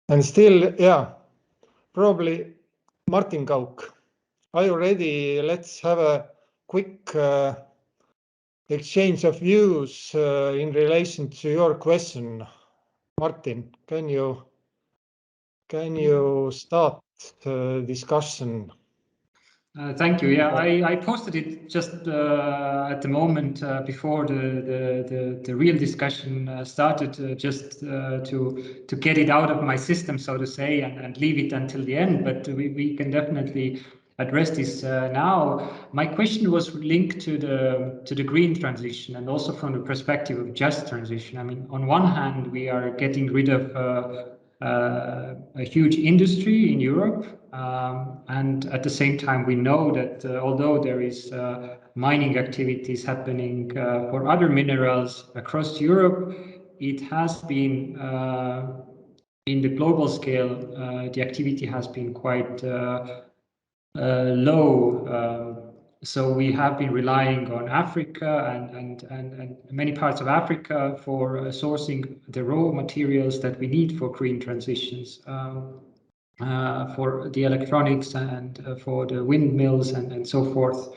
And still, yeah, probably Martin Kauk. Are you ready? Let's have a quick exchange of views in relation to your question. Martin, can you start discussion? Thank you. Yeah, I posted it just at the moment before the real discussion started, just to get it out of my system, so to say, and leave it until the end. But we can definitely address this now. My question was linked to the green transition, and also from the perspective of just transition. I mean, on one hand, we are getting rid of a huge industry in Europe, and at the same time we know that although there is mining activities happening for other minerals across Europe, it has been in the global scale, the activity has been quite low. So we have been relying on Africa and many parts of Africa for sourcing the raw materials that we need for green transitions, for the electronics and for the windmills and so forth.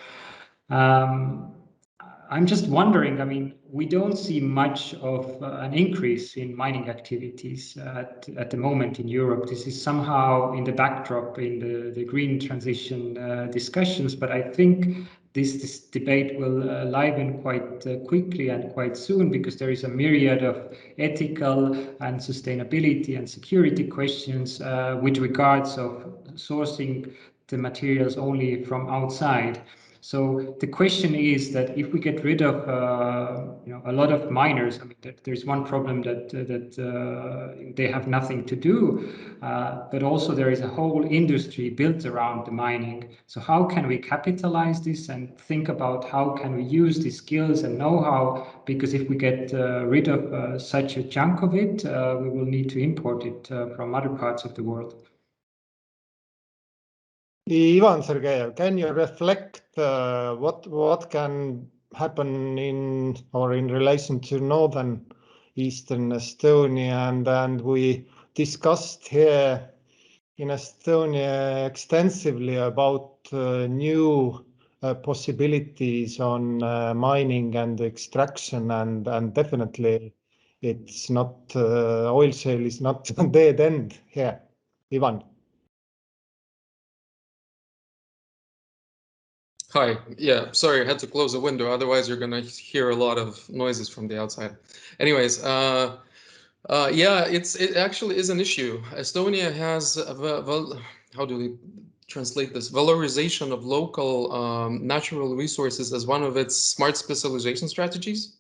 I'm just wondering, I mean, we don't see much of an increase in mining activities at the moment in Europe. This is somehow in the backdrop in the green transition discussions, but I think this debate will liven quite quickly and quite soon, because there is a myriad of ethical and sustainability and security questions with regards of sourcing the materials only from outside. So the question is that if we get rid of a lot of miners, I mean, there's one problem that they have nothing to do, but also there is a whole industry built around the mining. So how can we capitalize this and think about how can we use these skills and know-how? Because if we get rid of such a chunk of it, we will need to import it from other parts of the world. Ivan Sergeyev, can you reflect what can happen in relation to northern eastern Estonia, and we discussed here in Estonia extensively about new possibilities on mining and extraction, and definitely it's not oil shale is not a dead end here. Ivan. Hi. Yeah, sorry, I had to close the window. Otherwise, you're going to hear a lot of noises from the outside. Anyways, yeah, it actually is an issue. Estonia has, how do we translate this? Valorization of local natural resources as one of its smart specialization strategies.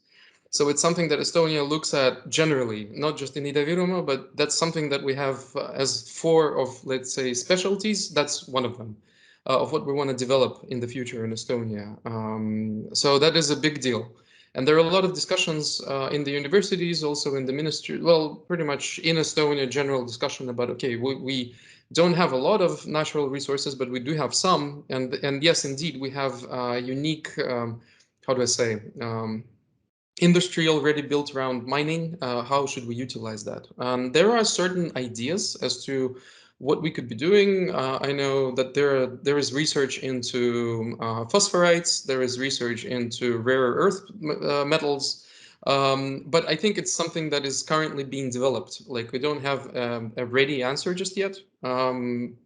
So it's something that Estonia looks at generally, not just in Ida-Virumaa, but that's something that we have as four of, let's say, specialties. That's one of them. Of what we want to develop in the future in Estonia. So that is a big deal. And there are a lot of discussions in the universities, also in the ministry, well, pretty much in Estonia, general discussion about, okay, we don't have a lot of natural resources, but we do have some. And yes, indeed, we have unique, how do I say, industry already built around mining. How should we utilize that? There are certain ideas as to what we could be doing. I know that there is research into phosphorites, there is research into rare earth metals, but I think it's something that is currently being developed. Like, we don't have a ready answer just yet, and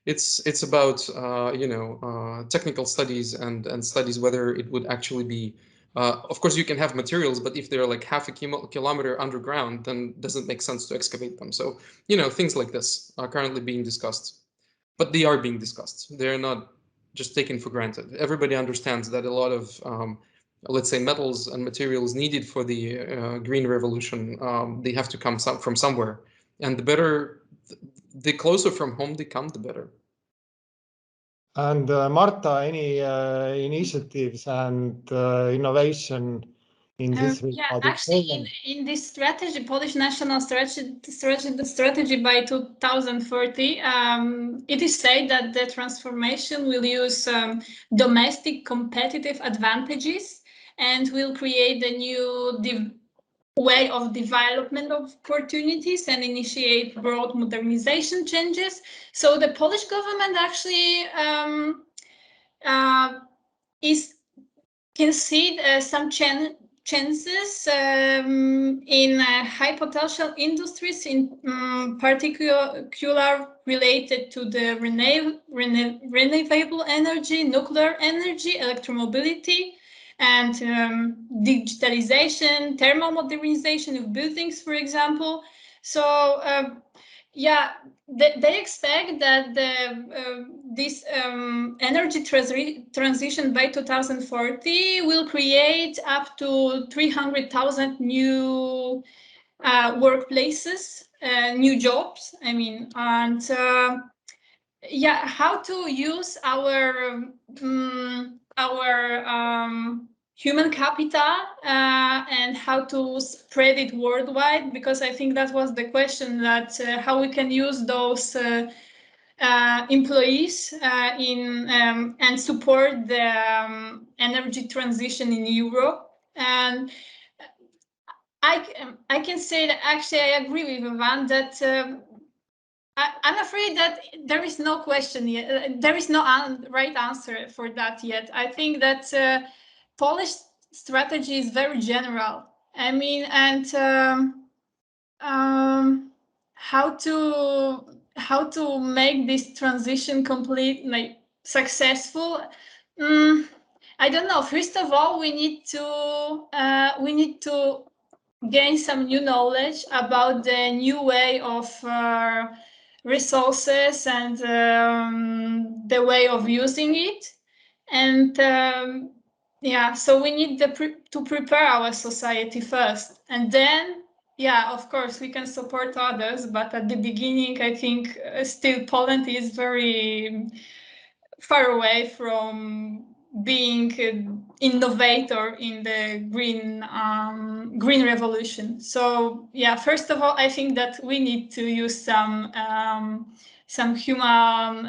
it's about technical studies and studies whether it would actually be. Of course, you can have materials, but if they're like half a kilometer underground, then it doesn't make sense to excavate them. So, things like this are currently being discussed, but they are being discussed. They're not just taken for granted. Everybody understands that a lot of, let's say, metals and materials needed for the green revolution, they have to come from somewhere. And the closer from home they come, the better. And Marta, any initiatives and innovation in this regard? Yeah, actually, in this strategy, Polish national strategy by 2030, it is said that the transformation will use domestic competitive advantages and will create a new way of development of opportunities and initiate broad modernization changes. So the Polish government actually can see some chances in high potential industries, in particular related to the renewable energy, nuclear energy, electromobility, and digitalization, thermal modernization of buildings, for example. So yeah, they expect that this energy transition by 2040 will create up to 300,000 new workplaces, new jobs. I mean, and yeah, how to use our human capital and how to spread it worldwide, because I think that was the question, that how we can use those employees and support the energy transition in Europe. And I can say that actually I agree with Ivan that I'm afraid that there is no question yet. There is no right answer for that yet. I think that Polish strategy is very general. I mean, and how to make this transition complete, like successful. I don't know. First of all, we need to gain some new knowledge about the new way of resources and the way of using it. And yeah, so we need to prepare our society first, and then yeah, of course we can support others, but at the beginning I think still Poland is very far away from being an innovator in the green revolution. So yeah, first of all, I think that we need to use some human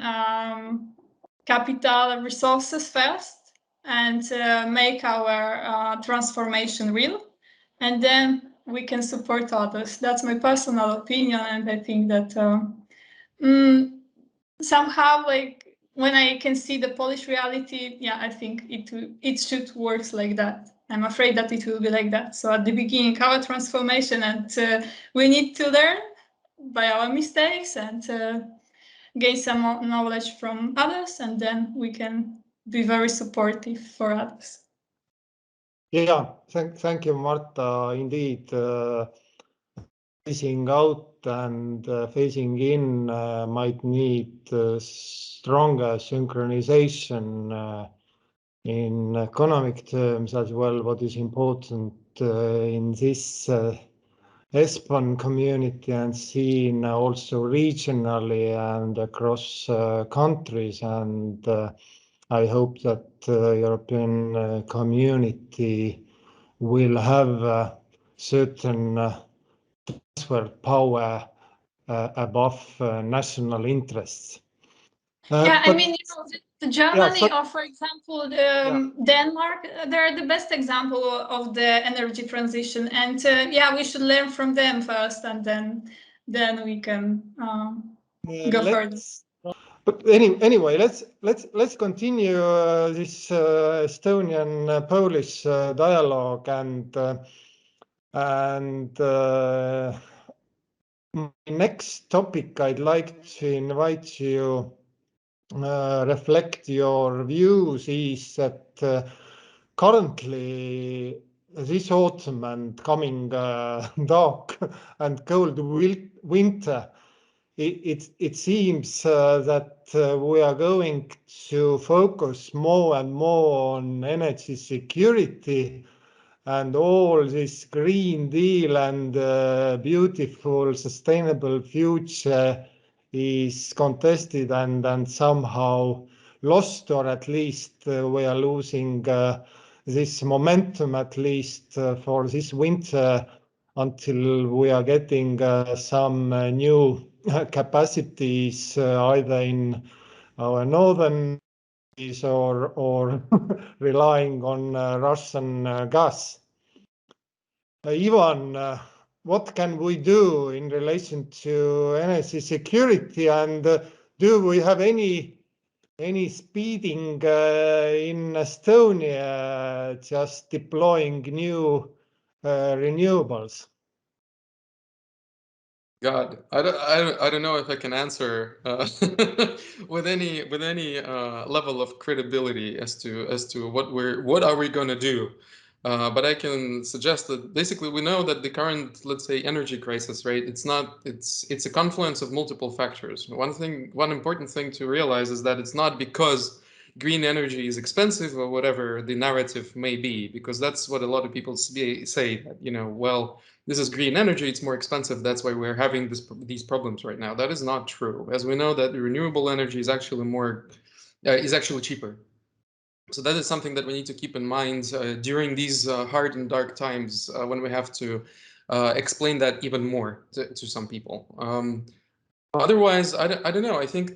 capital resources first, and make our transformation real, and then we can support others. That's my personal opinion, and I think that somehow, like, when I can see the Polish reality, yeah, I think it should work like that. I'm afraid that it will be like that. So at the beginning, our transformation, and we need to learn by our mistakes and gain some more knowledge from others, and then we can be very supportive for others. Yeah, thank you, Marta. Indeed, phasing out and phasing in might need stronger synchronization in economic terms as well. What is important in this ESPON community and seen also regionally and across countries, and I hope that European community will have certain transfer power above national interests. Yeah, I mean, the Germany, yeah, or for example, Denmark, they're the best example of the energy transition, and yeah, we should learn from them first, and then we can go further. But anyway, let's continue this Estonian Polish dialogue, and my next topic, I'd like to invite you reflect your views, is that currently this autumn and coming dark and cold winter, it seems that we are going to focus more and more on energy security, and all this Green Deal and beautiful sustainable future is contested and somehow lost, or at least we are losing this momentum, at least for this winter, until we are getting some new capacities either in our northern or relying on Russian gas. Ivan, what can we do in relation to energy security, and do we have any speeding in Estonia, just deploying new renewables? God, I don't know if I can answer with any level of credibility as to what are we going to do. But I can suggest that basically we know that the current, let's say, energy crisis, right? It's a confluence of multiple factors. One important thing to realize is that it's not because green energy is expensive or whatever the narrative may be, because that's what a lot of people say that, well, this is green energy, it's more expensive, that's why we're having these problems right now. That is not true. As we know that the renewable energy is actually cheaper. So that is something that we need to keep in mind during these hard and dark times when we have to explain that even more to some people. Otherwise, I don't know. I think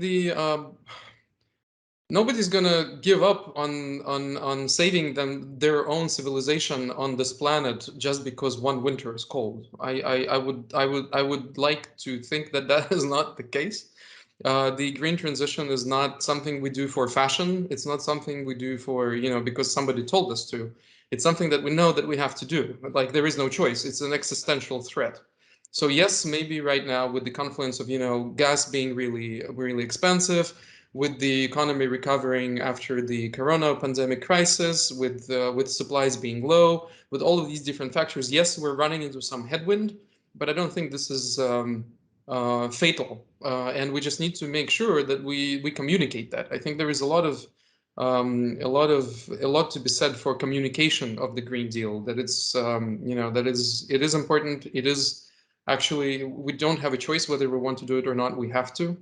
nobody's gonna give up on saving their own civilization on this planet just because one winter is cold. I would like to think that that is not the case. The green transition is not something we do for fashion. It's not something we do for, because somebody told us to. It's something that we know that we have to do. Like, there is no choice. It's an existential threat. So yes, maybe right now with the confluence of, gas being really, really expensive, with the economy recovering after the corona pandemic crisis, with supplies being low, with all of these different factors, yes, we're running into some headwind, but I don't think this is fatal, and we just need to make sure that we communicate that. I think there is a lot to be said for communication of the Green Deal. That it is important. It is actually, we don't have a choice whether we want to do it or not. We have to.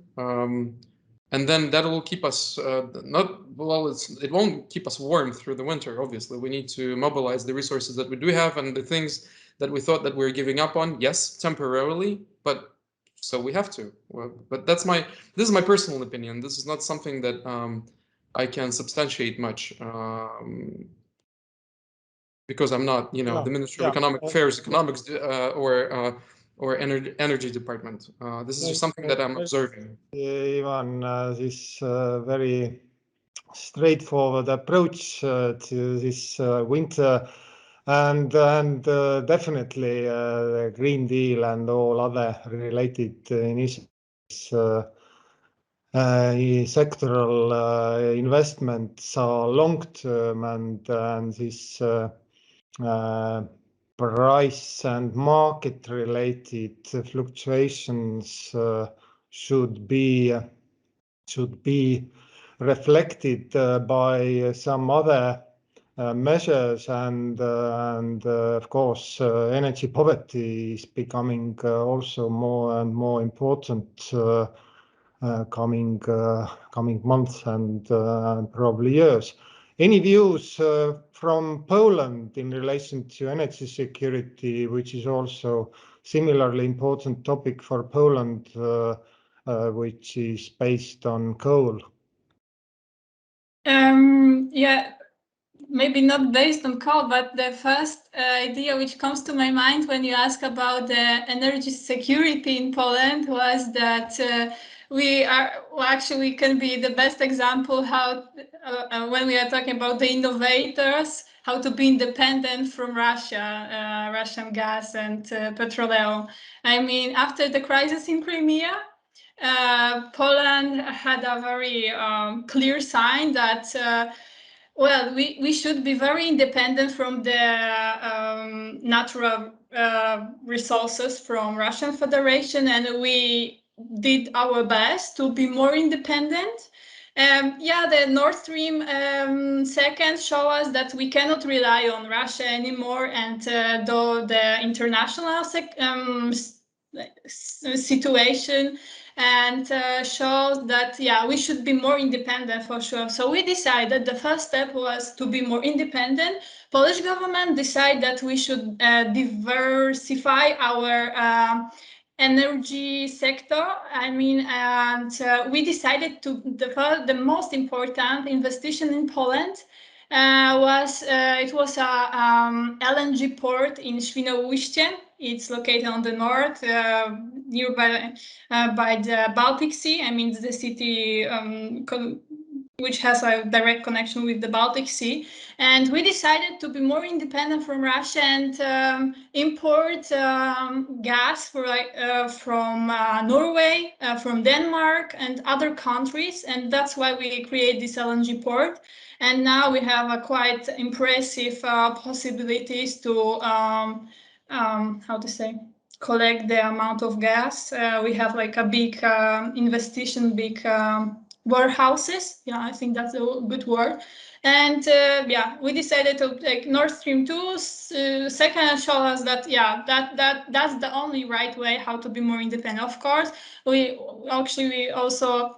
And then that will keep us it won't keep us warm through the winter. Obviously, we need to mobilize the resources that we do have and the things that we thought that we're giving up on. Yes, temporarily, but so we have to. But this is my personal opinion. This is not something that I can substantiate much because I'm not, the Ministry of Economic Affairs, economics, or energy department. This is just something that I'm observing. Ivan, this very straightforward approach to this winter, and definitely the Green Deal and all other related initiatives, sectoral investments are long-term, and this price and market-related fluctuations should be reflected by some other measures, and of course energy poverty is becoming also more and more important coming months and probably years. Any views from Poland in relation to energy security, which is also similarly important topic for Poland, which is based on coal? Yeah, maybe not based on coal, but the first idea which comes to my mind when you ask about the energy security in Poland was that we actually can be the best example how when we are talking about the innovators, how to be independent from Russia, Russian gas and petroleum. I mean, after the crisis in Crimea, Poland had a very clear sign that well, we should be very independent from the natural resources from Russian Federation, and we did our best to be more independent. Yeah, the Nord Stream second show us that we cannot rely on Russia anymore, and though the international situation and shows that we should be more independent for sure. So we decided the first step was to be more independent. Polish government decided that we should diversify our energy sector. I mean, and we decided to the most important investigation in Poland was a LNG port in Świnoujście. It's located on the north, nearby by the Baltic Sea. I mean, the city which has a direct connection with the Baltic Sea. And we decided to be more independent from Russia and import gas from Norway, from Denmark, and other countries. And that's why we create this LNG port. And now we have a quite impressive possibilities to how to say, collect the amount of gas. We have like a big investment, big warehouses. Yeah, I think that's a good word. And yeah, we decided to take Nord Stream 2 second show us that that's the only right way how to be more independent. Of course, we also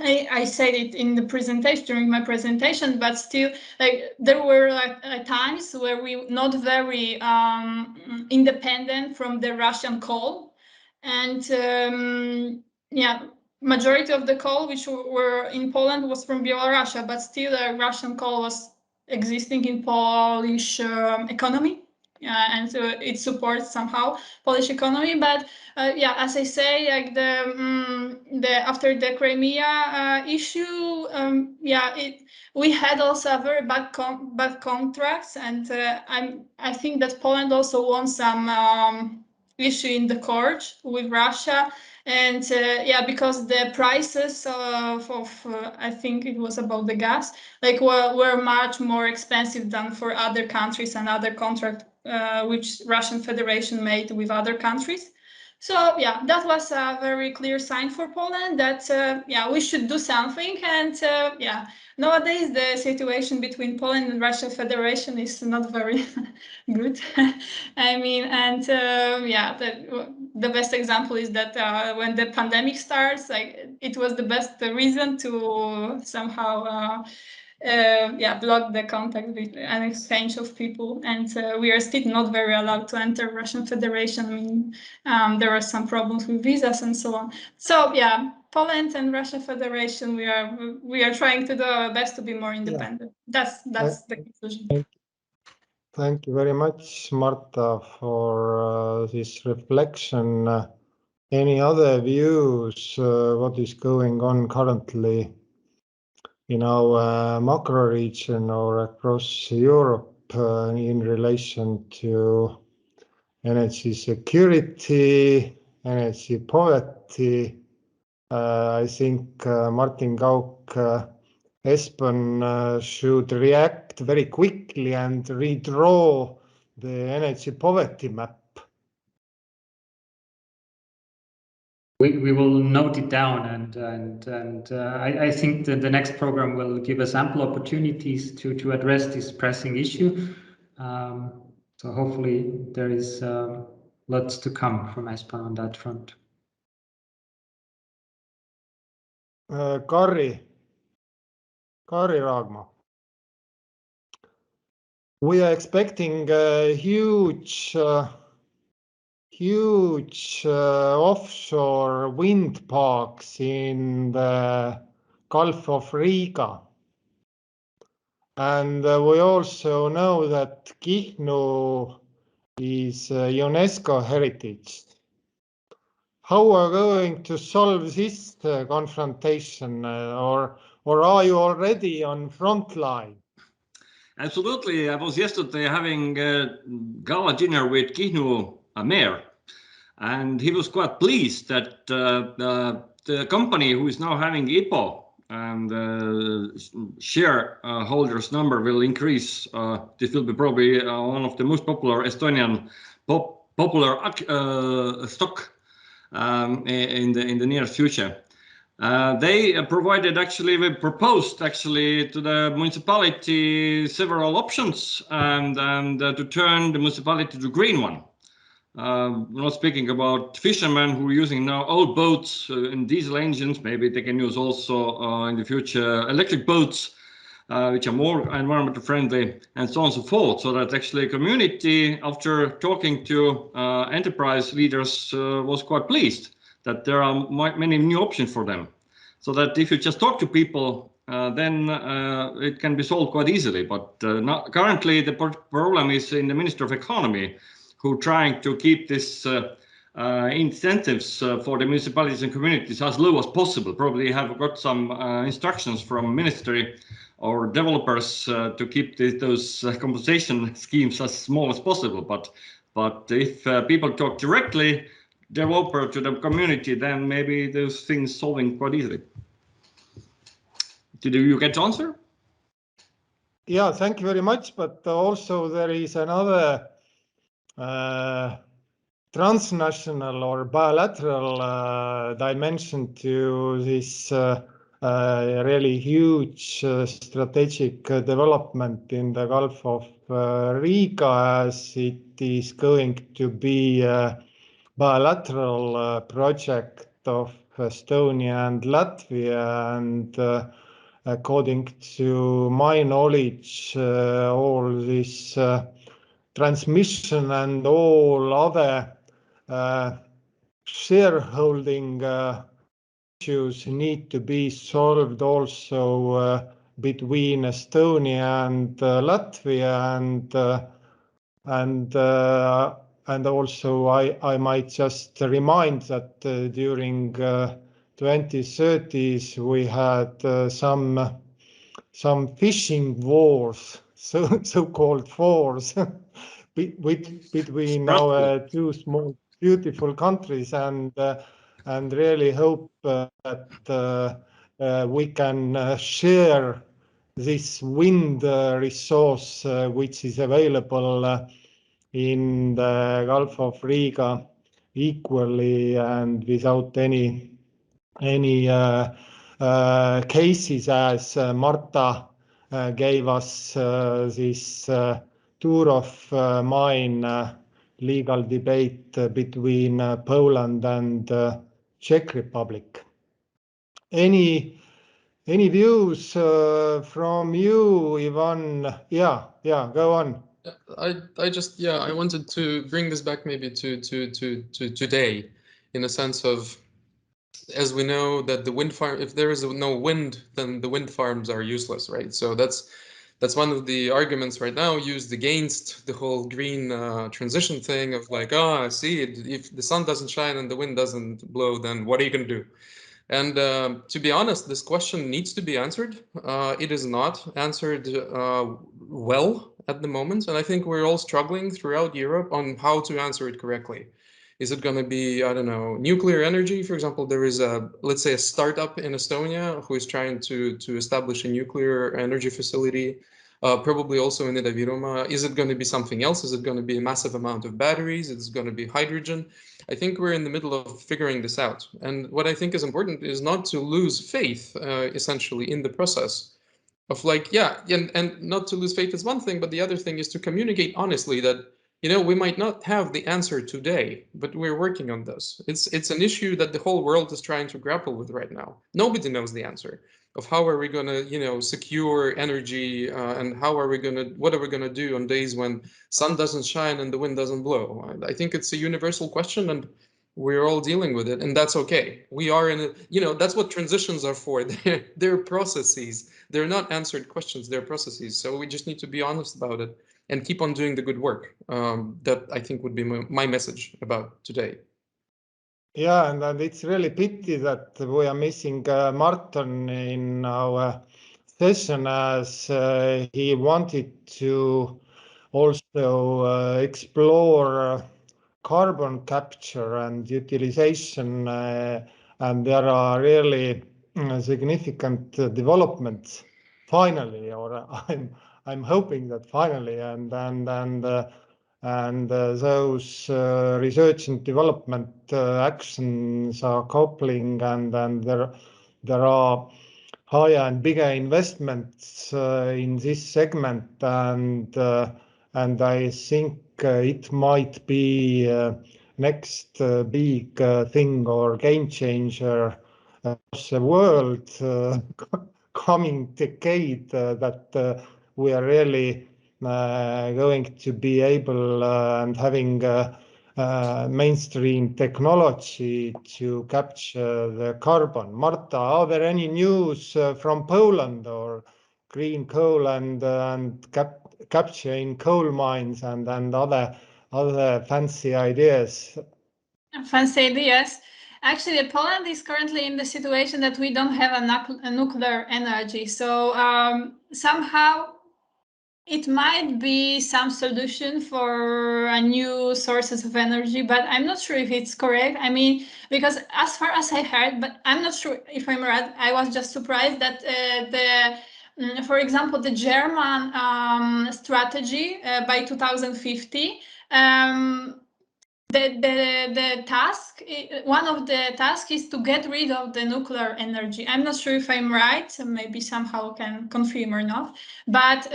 I said it in the presentation, during my presentation, but still, like, there were times where we not very independent from the Russian coal, and yeah, majority of the coal which were in Poland was from Belarus, but still Russian coal was existing in Polish economy. And so it supports somehow Polish economy, but yeah, as I say, like the after the Crimea issue, yeah, we had also a very bad contracts, and I think that Poland also won some issue in the court with Russia, and yeah, because the prices of I think it was about the gas, like were much more expensive than for other countries and other contract which Russian Federation made with other countries. So yeah, that was a very clear sign for Poland that yeah, we should do something. And yeah, nowadays the situation between Poland and Russian Federation is not very good. I mean, and yeah, the best example is that when the pandemic starts, like, it was the best reason to somehow yeah, block the contact with an exchange of people, and we are still not very allowed to enter Russian Federation. I mean, there are some problems with visas and so on. So yeah, Poland and Russian Federation, we are trying to do our best to be more independent. Yeah. That's the conclusion. Thank you very much, Marta, for this reflection. Any other views? What is going on currently in our macro region or across Europe in relation to energy security, energy poverty? I think Martin Kauk, ESPON should react very quickly and redraw the energy poverty map. We will note it down, and I think that the next program will give us ample opportunities to address this pressing issue. So hopefully there is lots to come from ESPON on that front. Kari Raagma. We are expecting huge offshore wind parks in the Gulf of Riga. And we also know that Kihnu is UNESCO heritage. How are we going to solve this confrontation, or are you already on front line? Absolutely. I was yesterday having a gala dinner with Kihnu mayor, and he was quite pleased that the company who is now having EPO and shareholders number will increase. This will be probably one of the most popular Estonian popular stock in the near future. They proposed to the municipality several options and to turn the municipality to green one. We're not speaking about fishermen who are using now old boats and diesel engines. Maybe they can use also in the future electric boats, which are more environmental friendly, and so on and so forth. So that actually a community, after talking to enterprise leaders, was quite pleased that there are many new options for them. So that if you just talk to people then it can be solved quite easily. But not, currently the problem is in the Minister of Economy, who trying to keep this incentives for the municipalities and communities as low as possible. Probably have got some instructions from ministry or developers to keep those compensation schemes as small as possible. But if people talk directly, developer to the community, then maybe those things solving quite easily. Did you get the answer? Yeah, thank you very much. But also there is another transnational or bilateral dimension to this really huge strategic development in the Gulf of Riga, as it is going to be a bilateral project of Estonia and Latvia. And according to my knowledge, all this transmission and all other shareholding issues need to be solved also between Estonia and Latvia, and also I might just remind that during 2030s we had some fishing wars, so-called wars between our two small beautiful countries, and really hope that we can share this wind resource which is available in the Gulf of Riga equally and without any cases, as Marta gave us this tour of mine legal debate between Poland and Czech Republic. Any views from you, Ivan? Yeah, go on. I wanted to bring this back maybe to today, in a sense of, as we know that the wind farm, if there is no wind, then the wind farms are useless, right? So that's one of the arguments right now used against the whole green transition thing of like, oh, see, if the sun doesn't shine and the wind doesn't blow, then what are you going to do? And to be honest, this question needs to be answered. It is not answered well at the moment. And I think we're all struggling throughout Europe on how to answer it correctly. Is it going to be, I don't know, nuclear energy? For example, there is let's say a startup in Estonia who is trying to establish a nuclear energy facility, probably also in Ida-Virumaa. Is it going to be something else? Is it going to be a massive amount of batteries? Is it going to be hydrogen? I think we're in the middle of figuring this out. And what I think is important is not to lose faith, essentially, in the process of like, and not to lose faith is one thing, but the other thing is to communicate honestly that, we might not have the answer today, but we're working on this. It's an issue that the whole world is trying to grapple with right now. Nobody knows the answer of how are we going to, secure energy and what are we going to do on days when sun doesn't shine and the wind doesn't blow. I think it's a universal question, and we're all dealing with it, and that's okay. We are in a, that's what transitions are for. They're processes. They're not answered questions, they're processes. So we just need to be honest about it and keep on doing the good work. That I think would be my message about today. Yeah, and it's really pity that we are missing Martin in our session, as he wanted to also explore carbon capture and utilization, and there are really significant developments finally, or I'm hoping that finally, and those research and development actions are coupling, and there are higher and bigger investments in this segment, and I think it might be next big thing or game changer across the world coming decade, that we are really going to be able and having mainstream technology to capture the carbon. Marta, are there any news from Poland or green coal and capturing coal mines and other fancy ideas? Fancy ideas. Actually, Poland is currently in the situation that we don't have a nuclear energy. So somehow it might be some solution for a new sources of energy, but I'm not sure if it's correct. I mean, because as far as I heard, but I'm not sure if I'm right. I was just surprised that for example, the German strategy by 2050. The task, one of the tasks is to get rid of the nuclear energy. I'm not sure if I'm right, so maybe somehow can confirm or not. But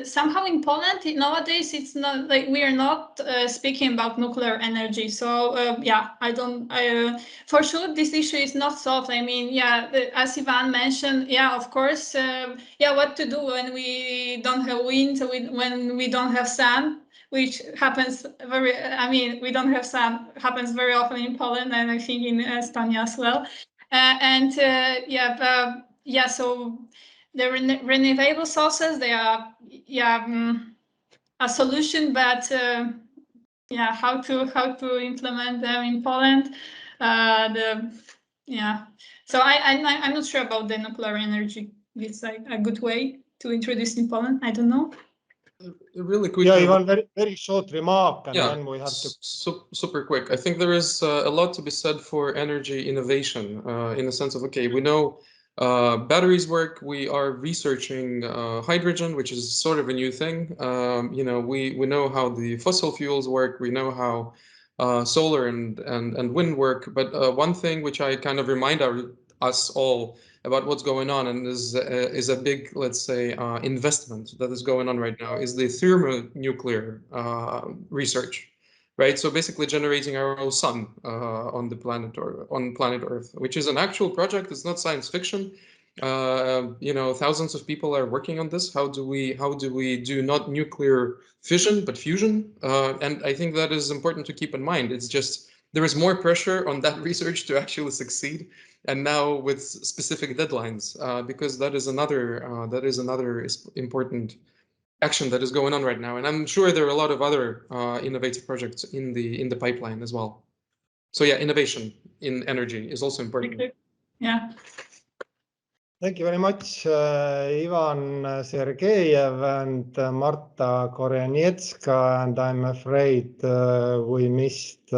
somehow in Poland nowadays it's not like we are not speaking about nuclear energy. So for sure this issue is not solved. I mean, as Ivan mentioned, of course, what to do when we don't have wind, when we don't have sun, which happens we don't have sun, happens very often in Poland and I think in Estonia as well. So the renewable sources, they are a solution, but how to implement them in Poland? So I'm not sure about the nuclear energy. It's like a good way to introduce in Poland. I don't know. Really quick. Yeah, Ivan, very short remark, and then we have to. Super quick. I think there is a lot to be said for energy innovation in the sense of, okay, we know batteries work. We are researching hydrogen, which is sort of a new thing. We know how the fossil fuels work. We know how solar and wind work. But one thing which I kind of remind us all about what's going on and is a big, let's say, investment that is going on right now is the thermonuclear research, right? So basically generating our own sun on the planet or on planet Earth, which is an actual project. It's not science fiction. Thousands of people are working on this. How do we do not nuclear fission but fusion? And I think that is important to keep in mind. It's just there is more pressure on that research to actually succeed, and now with specific deadlines, because that is another important action that is going on right now. And I'm sure there are a lot of other innovative projects in the pipeline as well. So yeah, innovation in energy is also important. Yeah. Thank you very much, Ivan Sergeyev and Marta Koreniecka. And I'm afraid we missed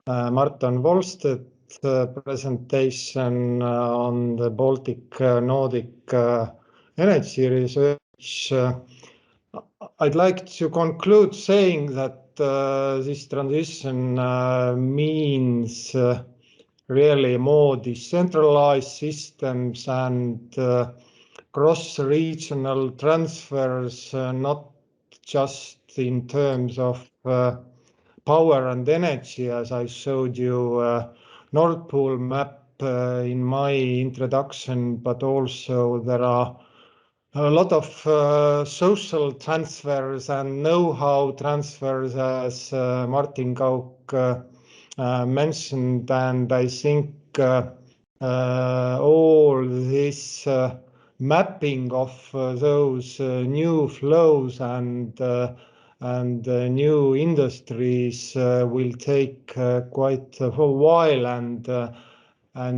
Martin Volsted's presentation on the Baltic Nordic energy research. I'd like to conclude saying that this transition means really more decentralized systems and cross-regional transfers, not just in terms of power and energy, as I showed you Nord Pool map in my introduction, but also there are a lot of social transfers and know-how transfers, as Martin Kauk mentioned, and I think all this mapping of those new flows and new industries will take quite a while, and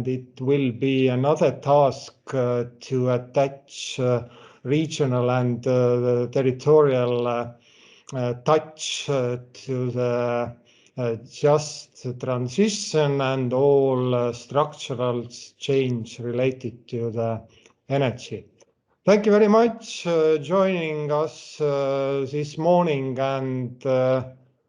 it will be another task to attach regional and territorial touch to the just transition and all structural change related to the energy. Thank you very much joining us this morning, and